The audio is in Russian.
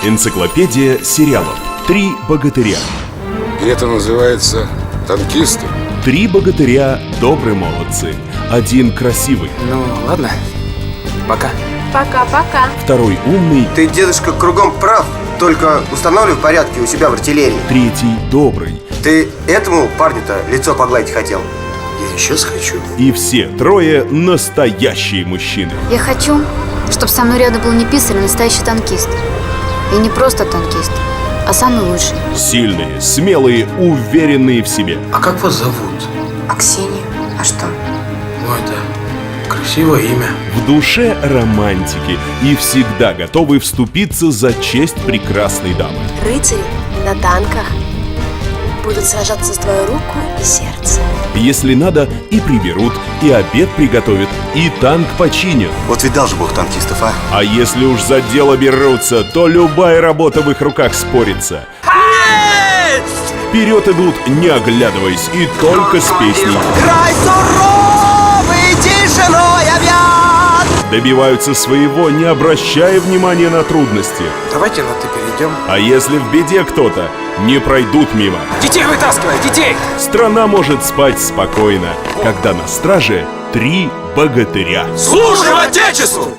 Энциклопедия сериалов. 3 богатыря. И это называется танкисты. 3 богатыря добрые молодцы. 1 красивый, Ну, ладно. Пока. Пока-пока. 2 умный, Ты, дедушка, кругом прав, только установлю в порядке у себя в артиллерии. 3 добрый. Ты этому парню-то лицо погладить хотел? Я еще схочу. И все 3 настоящие мужчины. Я хочу, чтобы со мной рядом был не писарь, а настоящий танкист. И не просто танкист, а самый лучший. Сильные, смелые, уверенные в себе. А как вас зовут? Аксинья. А что? Ну, это красивое имя. В душе романтики и всегда готовы вступиться за честь прекрасной дамы. Рыцари на танках будут сражаться за твою руку и сердце. Если надо, и приберут, и обед приготовят, и танк починят. Вот видал же бог танкистов, а? А если уж за дело берутся, то любая работа в их руках спорится. Вперед идут, не оглядываясь, и только с песней. Край суровый, тишиной объят! Добиваются своего, не обращая внимания на трудности. Давайте на «ты» перейдем. А если в беде кто-то, не пройдут мимо. Детей вытаскивай, детей! Страна может спать спокойно, когда на страже 3 богатыря. Служим Отечеству!